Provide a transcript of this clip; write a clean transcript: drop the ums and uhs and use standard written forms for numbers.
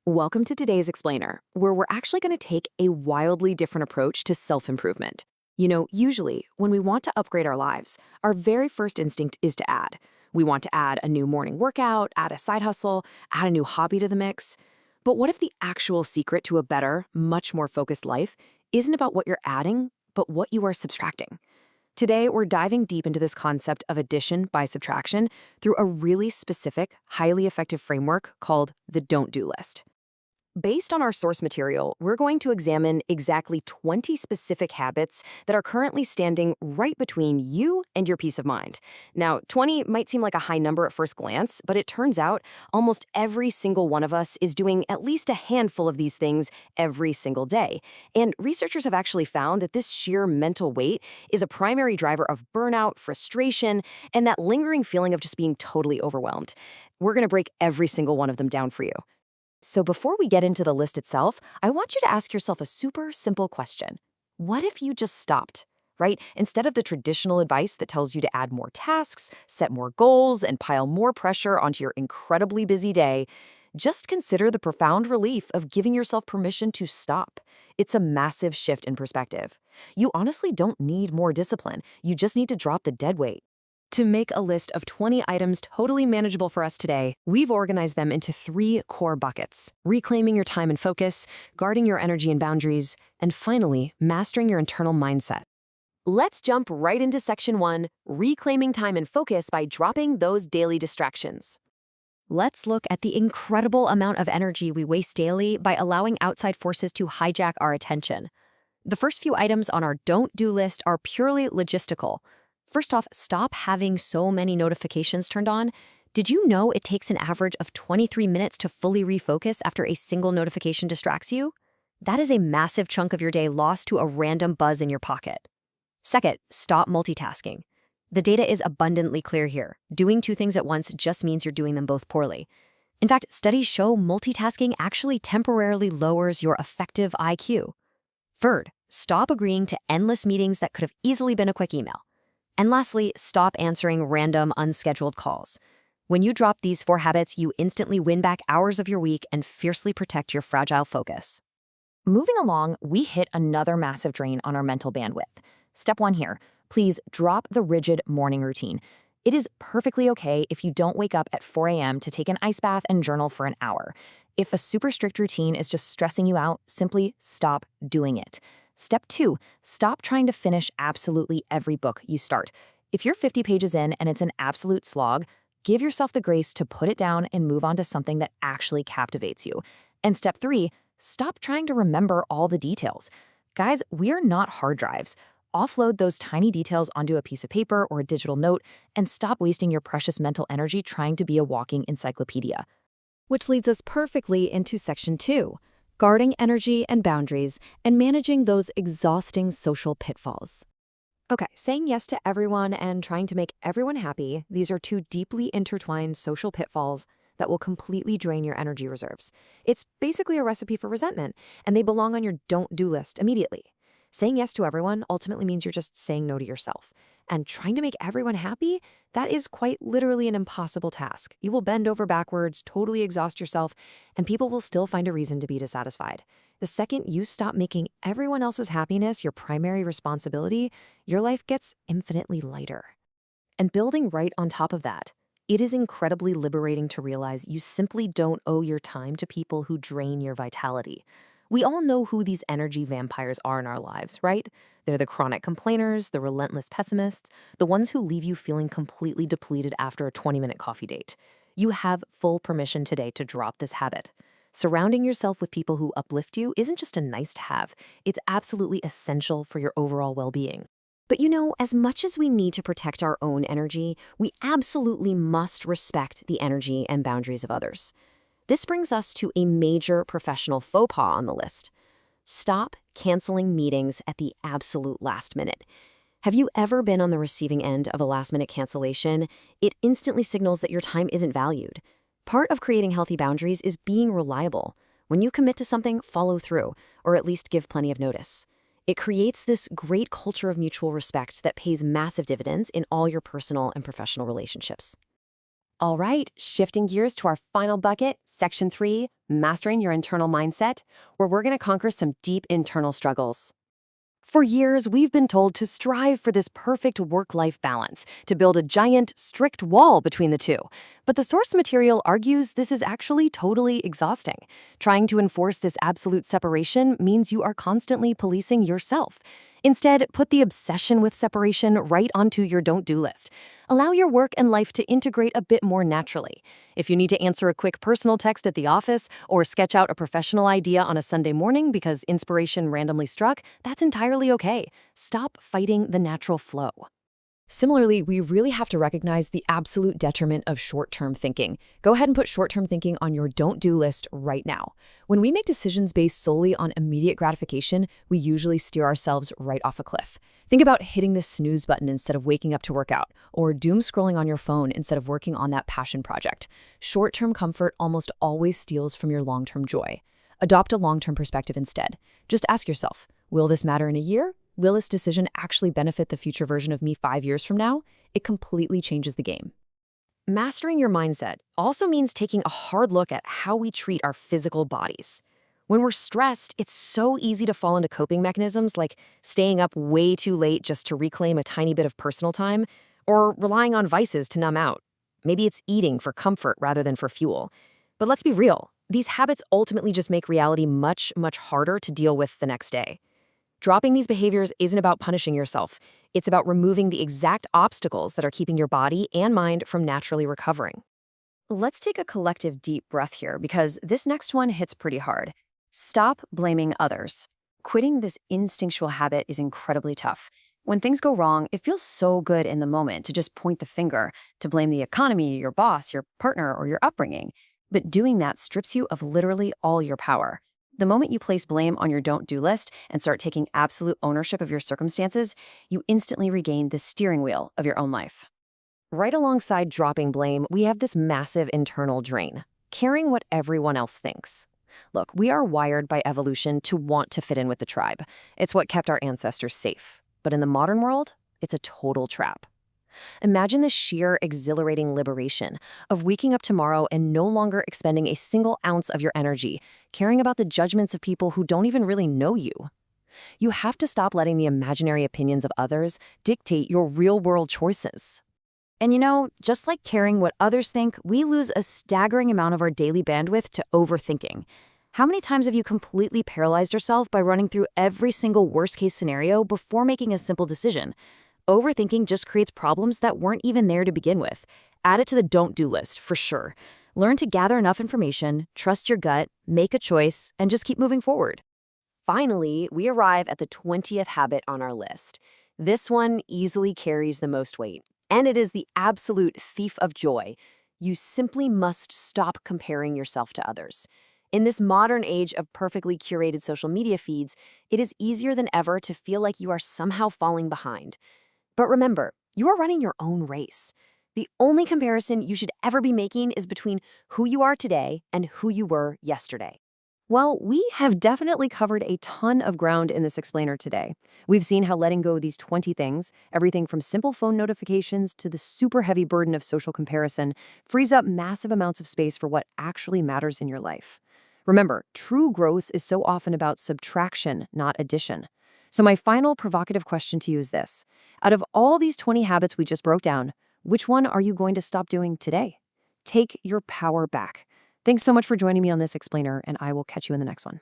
Welcome to today's Explainer, where we're actually going to take a wildly different approach to self-improvement. Usually, when we want to upgrade our lives, our very first instinct is to add. We want to add a new morning workout, add a side hustle, add a new hobby to the mix. But what if the actual secret to a better, much more focused life isn't about what you're adding, but what you are subtracting? Today, we're diving deep into this concept of addition by subtraction through a really specific, highly effective framework called the Don't Do List. Based on our source material, we're going to examine exactly 20 specific habits that are currently standing right between you and your peace of mind. Now, 20 might seem like a high number at first glance, but it turns out almost every single one of us is doing at least a handful of these things every single day. And researchers have actually found that this sheer mental weight is a primary driver of burnout, frustration, and that lingering feeling of just being totally overwhelmed. We're going to break every single one of them down for you. So before we get into the list itself, I want you to ask yourself a super simple question. What if you just stopped, right? Instead of the traditional advice that tells you to add more tasks, set more goals, and pile more pressure onto your incredibly busy day, just consider the profound relief of giving yourself permission to stop. It's a massive shift in perspective. You honestly don't need more discipline. You just need to drop the dead weight. To make a list of 20 items totally manageable for us today, we've organized them into 3 core buckets: reclaiming your time and focus, guarding your energy and boundaries, and finally, mastering your internal mindset. Let's jump right into section 1, reclaiming time and focus by dropping those daily distractions. Let's look at the incredible amount of energy we waste daily by allowing outside forces to hijack our attention. The first few items on our don't do list are purely logistical. First off, stop having so many notifications turned on. Did you know it takes an average of 23 minutes to fully refocus after a single notification distracts you? That is a massive chunk of your day lost to a random buzz in your pocket. Second, stop multitasking. The data is abundantly clear here. Doing 2 things at once just means you're doing them both poorly. In fact, studies show multitasking actually temporarily lowers your effective IQ. Third, stop agreeing to endless meetings that could have easily been a quick email. And lastly, stop answering random, unscheduled calls. When you drop these 4 habits, you instantly win back hours of your week and fiercely protect your fragile focus. Moving along, we hit another massive drain on our mental bandwidth. Step 1 here, please drop the rigid morning routine. It is perfectly okay if you don't wake up at 4 a.m. to take an ice bath and journal for an hour. If a super strict routine is just stressing you out, simply stop doing it. Step 2, stop trying to finish absolutely every book you start. If you're 50 pages in and it's an absolute slog, give yourself the grace to put it down and move on to something that actually captivates you. And step 3, stop trying to remember all the details. Guys, we are not hard drives. Offload those tiny details onto a piece of paper or a digital note and stop wasting your precious mental energy trying to be a walking encyclopedia. Which leads us perfectly into section 2. Guarding energy and boundaries, and managing those exhausting social pitfalls. Okay, saying yes to everyone and trying to make everyone happy, these are 2 deeply intertwined social pitfalls that will completely drain your energy reserves. It's basically a recipe for resentment, and they belong on your don't do list immediately. Saying yes to everyone ultimately means you're just saying no to yourself. And trying to make everyone happy, that is quite literally an impossible task. You will bend over backwards, totally exhaust yourself, and people will still find a reason to be dissatisfied. The second you stop making everyone else's happiness your primary responsibility, your life gets infinitely lighter. And building right on top of that, it is incredibly liberating to realize you simply don't owe your time to people who drain your vitality. We all know who these energy vampires are in our lives, right? They're the chronic complainers, the relentless pessimists, the ones who leave you feeling completely depleted after a 20-minute coffee date. You have full permission today to drop this habit. Surrounding yourself with people who uplift you isn't just a nice to have, it's absolutely essential for your overall well-being. But as much as we need to protect our own energy, we absolutely must respect the energy and boundaries of others. This brings us to a major professional faux pas on the list. Stop canceling meetings at the absolute last minute. Have you ever been on the receiving end of a last-minute cancellation? It instantly signals that your time isn't valued. Part of creating healthy boundaries is being reliable. When you commit to something, follow through, or at least give plenty of notice. It creates this great culture of mutual respect that pays massive dividends in all your personal and professional relationships. All right, shifting gears to our final bucket, Section 3, Mastering Your Internal Mindset, where we're going to conquer some deep internal struggles. For years, we've been told to strive for this perfect work-life balance, to build a giant, strict wall between the two. But the source material argues this is actually totally exhausting. Trying to enforce this absolute separation means you are constantly policing yourself. Instead, put the obsession with separation right onto your don't-do list. Allow your work and life to integrate a bit more naturally. If you need to answer a quick personal text at the office or sketch out a professional idea on a Sunday morning because inspiration randomly struck, that's entirely okay. Stop fighting the natural flow. Similarly, we really have to recognize the absolute detriment of short-term thinking. Go ahead and put short-term thinking on your don't-do list right now. When we make decisions based solely on immediate gratification, we usually steer ourselves right off a cliff. Think about hitting the snooze button instead of waking up to work out, or doom scrolling on your phone instead of working on that passion project. Short-term comfort almost always steals from your long-term joy. Adopt a long-term perspective instead. Just ask yourself, will this matter in a year? Will this decision actually benefit the future version of me 5 years from now? It completely changes the game. Mastering your mindset also means taking a hard look at how we treat our physical bodies. When we're stressed, it's so easy to fall into coping mechanisms like staying up way too late just to reclaim a tiny bit of personal time, or relying on vices to numb out. Maybe it's eating for comfort rather than for fuel. But let's be real, these habits ultimately just make reality much, much harder to deal with the next day. Dropping these behaviors isn't about punishing yourself. It's about removing the exact obstacles that are keeping your body and mind from naturally recovering. Let's take a collective deep breath here because this next one hits pretty hard. Stop blaming others. Quitting this instinctual habit is incredibly tough. When things go wrong, it feels so good in the moment to just point the finger, to blame the economy, your boss, your partner, or your upbringing. But doing that strips you of literally all your power. The moment you place blame on your don't-do list and start taking absolute ownership of your circumstances, you instantly regain the steering wheel of your own life. Right alongside dropping blame, we have this massive internal drain, caring what everyone else thinks. Look, we are wired by evolution to want to fit in with the tribe. It's what kept our ancestors safe. But in the modern world, it's a total trap. Imagine the sheer, exhilarating liberation of waking up tomorrow and no longer expending a single ounce of your energy, caring about the judgments of people who don't even really know you. You have to stop letting the imaginary opinions of others dictate your real-world choices. And just like caring what others think, we lose a staggering amount of our daily bandwidth to overthinking. How many times have you completely paralyzed yourself by running through every single worst-case scenario before making a simple decision? Overthinking just creates problems that weren't even there to begin with. Add it to the don't-do list, for sure. Learn to gather enough information, trust your gut, make a choice, and just keep moving forward. Finally, we arrive at the 20th habit on our list. This one easily carries the most weight, and it is the absolute thief of joy. You simply must stop comparing yourself to others. In this modern age of perfectly curated social media feeds, it is easier than ever to feel like you are somehow falling behind. But remember, you are running your own race. The only comparison you should ever be making is between who you are today and who you were yesterday. Well, we have definitely covered a ton of ground in this explainer today. We've seen how letting go of these 20 things, everything from simple phone notifications to the super heavy burden of social comparison, frees up massive amounts of space for what actually matters in your life. Remember, true growth is so often about subtraction, not addition. So my final provocative question to you is this. Out of all these 20 habits we just broke down, which one are you going to stop doing today? Take your power back. Thanks so much for joining me on this explainer, and I will catch you in the next one.